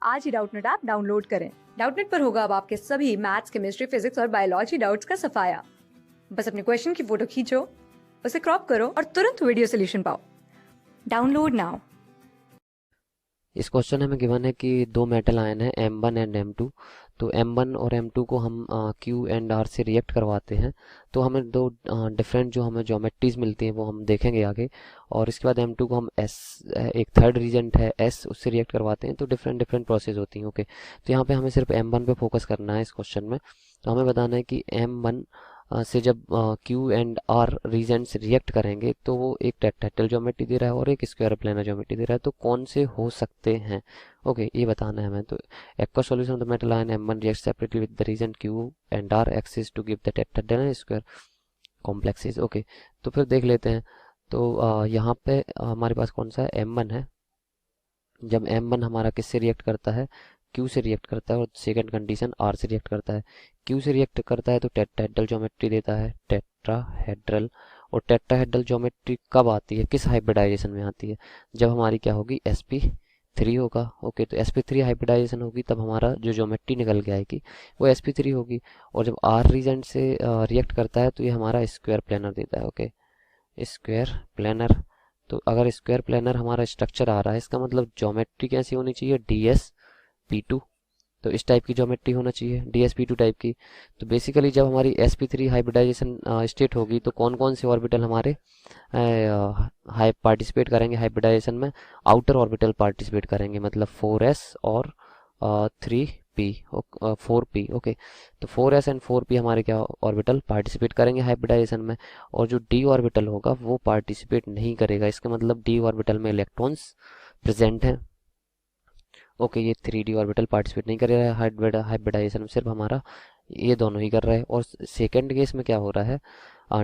आज ही Doubtnut app download करें। Doubtnut पर होगा अब आपके सभी मैथ्स, केमिस्ट्री, फिजिक्स और बायोलॉजी डाउट्स का सफाया। बस अपने क्वेश्चन की फोटो खींचो, उसे क्रॉप करो और तुरंत वीडियो सोल्यूशन पाओ। Download now. इस क्वेश्चन हमें गिवन है कि दो मेटल आयन है M1 एंड M2। तो M1 और M2 को हम Q एंड R से रिएक्ट करवाते हैं, तो हमें दो डिफरेंट जो हमें ज्योमेट्रीज मिलती हैं वो हम देखेंगे आगे। और इसके बाद M2 को हम S, एक थर्ड रीजेंट है S, उससे रिएक्ट करवाते हैं, तो डिफरेंट डिफरेंट प्रोसेस होती हैं। ओके, तो यहाँ पे हमें सिर्फ M1 पे फोकस करना है इस क्वेश्चन में। तो हमें बताना है कि M1 से जब Q and R Regents react करेंगे तो वो एक रेक्टेंगल ज्योमेट्री दे रहा है और एक स्क्वायर प्लेनर ज्योमेट्री दे रहा है, तो कौन से हो सकते हैं। ओके, ये बताना है हमें। तो aqueous solution of the metal ion M1 reacts separately with the reagent Q and R axis to give the tetrahedral square complexes। Okay, तो फिर देख लेते हैं। तो यहाँ पे हमारे पास कौन सा है, M1 है। जब M1 हमारा किससे रिएक्ट करता है, Q से रिएक्ट करता है, और सेकंड कंडीशन R से रिएक्ट करता है। Q से रिएक्ट करता है तो टेट्राहेड्रल ज्योमेट्री देता है, टेट्राहेड्रल। और टेट्राहेड्रल ज्योमेट्री कब आती है, किस हाइब्रिडाइजेशन में आती है, जब हमारी क्या होगी, sp3 होगा। ओके, तो sp3 हाइब्रिडाइजेशन होगी तब हमारा जो ज्योमेट्री निकल के आएगी वो sp3 होगी। और जब R रीजेंट से रिएक्ट करता है तो ये हमारा स्क्वायर प्लेनर देता है। Okay, square planar. तो अगर स्क्वायर प्लेनर हमारा स्ट्रक्चर आ रहा है, इसका मतलब ज्योमेट्री कैसी होनी चाहिए, DSP2। तो इस टाइप की ज्योमेट्री होना चाहिए, DSP2 टाइप की। तो बेसिकली जब हमारी sp3 हाइब्रिडाइजेशन स्टेट होगी तो कौन कौन से ऑर्बिटल हमारे हाई पार्टिसिपेट करेंगे हाइब्रिडाइजेशन में, आउटर ऑर्बिटल पार्टिसिपेट करेंगे, मतलब 4s और 3p, 4p। ओके, तो 4s एंड 4p हमारे क्या ऑर्बिटल पार्टिसिपेट करेंगे हाइब्रिडाइजेशन में, और जो d ऑर्बिटल होगा वो पार्टिसिपेट नहीं करेगा। इसका मतलब d ऑर्बिटल में इलेक्ट्रॉन्स प्रेजेंट हैं। ओके, ये 3d ऑर्बिटल पार्टिसिपेट नहीं कर रहा है हाइब्रिडाइजेशन में, सिर्फ हमारा ये दोनों ही कर रहा है। और सेकेंड केस में क्या हो रहा है,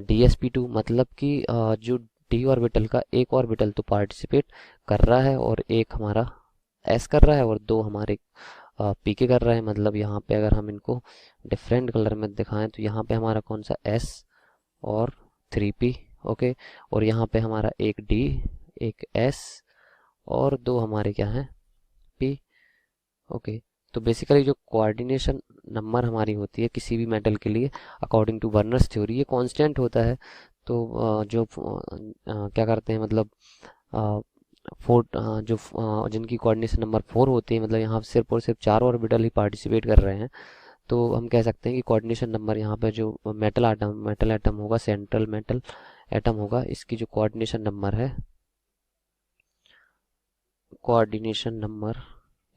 DSP2, मतलब कि जो d ऑर्बिटल का एक ऑर्बिटल तो पार्टिसिपेट कर रहा है और एक हमारा s कर रहा है और दो हमारे p के कर रहा है। मतलब यहाँ पे अगर हम इनको डिफरेंट कलर में दिखाएं तो यहाँ पे हमारा कौन सा s और 3p। ओके, और यहाँ पे हमारा एक d, एक s और दो हमारे क्या हैं, p। ओके, तो बेसिकली जो कोऑर्डिनेशन नंबर हमारी होती है किसी भी मेटल के लिए अकॉर्डिंग टू बर्नर्स थ्योरी, ये कांस्टेंट होता है। तो क्या करते हैं, मतलब जिनकी कोऑर्डिनेशन नंबर 4 होती है, मतलब यहाँ सिर्फ और सिर्फ 4 ऑर्बिटल ही पार्टिसिपेट कर रहे हैं, तो हम कह सकते हैं कि कोऑर्डिनेशन नंबर यहाँ पे जो मेटल एटम होगा, सेंट्रल मेटल एटम होगा, इसकी जो कोऑर्डिनेशन नंबर है, coordination number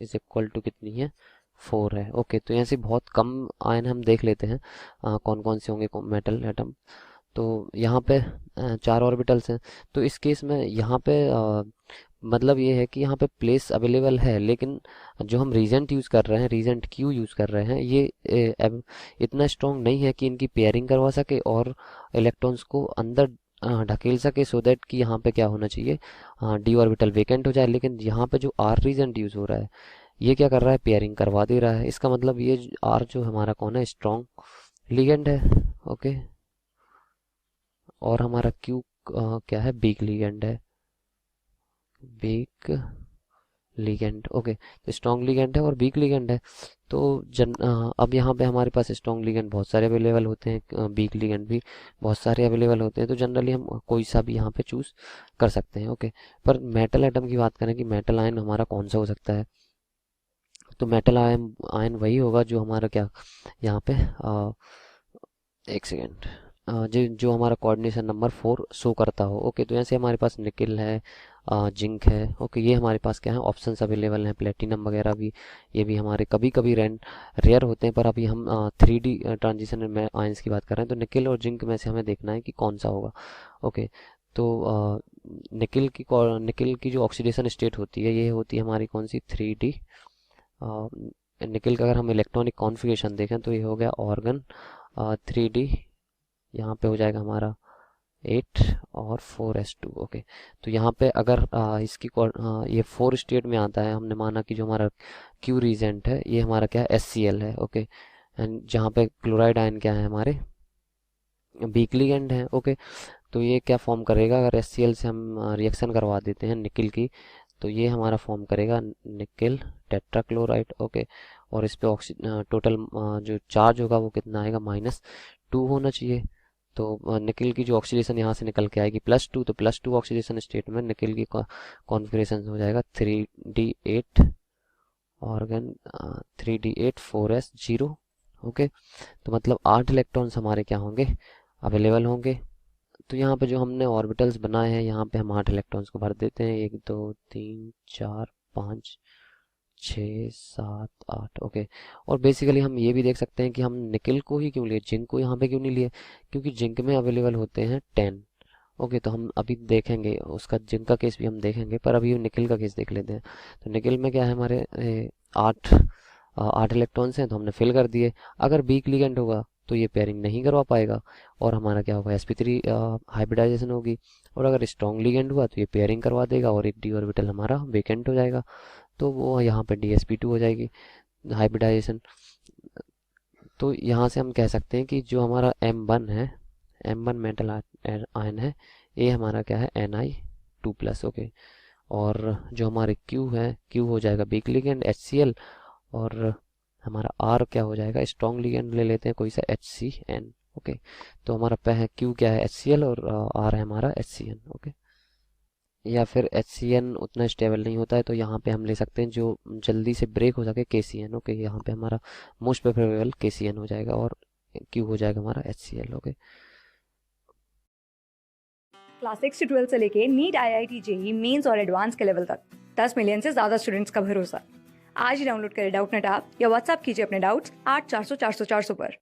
is equal to कितनी है, 4 है। ओके, तो यहाँ से बहुत कम आयन हम देख लेते हैं कौन कौन से होंगे मेटल एटम। तो यहाँ पे 4 ऑर्बिटल्स हैं। तो इस केस में यहाँ पे मतलब ये है कि यहाँ पे प्लेस अवेलेबल है, लेकिन जो हम रीजेंट यूज़ कर रहे हैं, रीजेंट क्यू यूज़ कर रहे हैं, ये इतना स्ट्रॉन्ग नहीं है कि इनकी पेयरिंग करवा सके और इलेक्ट्रॉन्स को अंदर ढकेल सके, सो दैट कि यहाँ पे क्या होना चाहिए, डी ऑर्बिटल वेकेंट हो जाए। लेकिन यहाँ पे जो आर रीजेंट यूज़ हो रहा है, ये क्या कर रहा है, पेयरिंग करवा दे रहा है। इसका मतलब ये आर जो हमारा कौन है, स्ट्रॉन्ग लिगेंड है। ओके, और हमारा क्यू क्या है, वीक लिगेंड है, वीक लिगेंड। ओके, तो स्ट्रॉन्ग लिगेंड है और वीक लिगेंड है। तो अब यहाँ पे हमारे पास स्ट्रॉन्ग लिगेंड बहुत सारे अवेलेबल होते हैं, वीक लिगेंड भी बहुत सारे अवेलेबल होते हैं, तो जनरली हम कोई सा भी यहाँ पे चूज कर सकते हैं। ओके, पर मेटल एटम की बात करें कि मेटल आयन हमारा कौन सा हो सकता है, तो मेटल आयन आयन वही होगा जो हमारा क्या, यहाँ पे एक सेकेंड, जो हमारा कोऑर्डिनेशन नंबर 4 शो करता हो। ओके, तो यहाँ से हमारे पास निकिल है, जिंक है। ओके, ये हमारे पास क्या है, ऑप्शंस अवेलेबल हैं, प्लेटिनम वगैरह भी, ये भी हमारे कभी कभी रेयर होते हैं। पर अभी हम 3D ट्रांजिशन में आयंस की बात कर रहे हैं, तो निकिल और जिंक में से हमें देखना है कि कौन सा होगा। ओके, तो निकिल की जो ऑक्सीडेशन स्टेट होती है, ये होती है हमारी कौन सी, 3D। निकिल का अगर हम इलेक्ट्रॉनिक कॉन्फ़िगरेशन देखें तो ये हो गया ऑर्गन 3D, यहाँ पे हो जाएगा हमारा 8 और 4s2। ओके, तो यहाँ पे अगर ये 4 स्टेट में आता है, हमने माना कि जो हमारा क्यू रीजेंट है ये हमारा क्या है, HCl है। ओके, एंड जहाँ पे क्लोराइड आयन क्या है, हमारे वीक लिगेंड है। ओके, तो ये क्या फॉर्म करेगा, अगर HCl से हम रिएक्शन करवा देते हैं निकिल की, तो ये हमारा फॉर्म करेगा निकेल टेट्राक्लोराइड। ओके, और इस पे टोटल जो चार्ज होगा वो कितना आएगा, -2 होना चाहिए। तो निकेल की जो ऑक्सीडेशन यहाँ से निकल के आएगी +2, तो +2 ऑक्सीडेशन स्टेट में निकेल की कॉन्फ़िगरेशन हो जाएगा 3d8 organ 3d8 4s0। Okay, तो मतलब 8 इलेक्ट्रॉन्स हमारे क्या होंगे, अवेलेबल होंगे। तो यहाँ पे जो हमने ऑर्बिटल्स बनाए हैं यहाँ पे हम 8 इलेक्ट्रॉन्स को भर देते हैं, 1 2 3 4 5 6 7 8। ओके, और बेसिकली हम ये भी देख सकते हैं कि हम निकेल को ही क्यों लिए, जिंक को यहाँ पे क्यों नहीं लिए, क्योंकि जिंक में अवेलेबल होते हैं 10। ओके, तो हम अभी देखेंगे उसका जिंक का केस भी हम देखेंगे, पर अभी निकेल का केस देख लेते हैं। तो निकेल में क्या है, हमारे 8 इलेक्ट्रॉन्स हैं, तो हमने फिल कर दिए। अगर वीक लिगेंड होगा तो ये पेयरिंग नहीं करवा पाएगा और हमारा क्या होगा, sp3 हाइब्रिडाइजेशन होगी। और अगर स्ट्रॉन्ग लिगेंड हुआ तो ये पेयरिंग करवा देगा और एक डी ऑर्बिटल हमारा वेकेंट हो जाएगा, तो वो यहाँ पे dsp2 हो जाएगी हाइब्रिडाइजेशन। तो यहाँ से हम कह सकते हैं कि जो हमारा M1 है, M1 मेटल आयन है, ये हमारा क्या है, Ni2+। ओके, और जो हमारे Q है, Q हो जाएगा वीक लिगेंड HCl, और हमारा R क्या हो जाएगा, स्ट्रॉन्ग लिगेंड ले लेते हैं कोई सा HCN। ओके, तो हमारा Q क्या है, HCl, और R है हमारा HCN। ओके, या फिर HCN उतना स्टेबल नहीं होता है, तो यहाँ पे हम ले सकते हैं जो जल्दी से ब्रेक हो सके, KCN। ओके, यहाँ पे हमारा मोस्ट प्रेफरेबल KCN हो जाएगा और Q हो जाएगा हमारा HCl। ओके, क्लास 6 से 12 से लेके नीट, IIT, जेई मेंस और एडवांस के लेवल तक 10 मिलियन से ज्यादा स्टूडेंट्स का भरोसा। आज ही डाउनलोड करें डाउटनेट ऐप या व्हाट्सएप कीजिए अपने डाउट्स 8400 400 400 पर।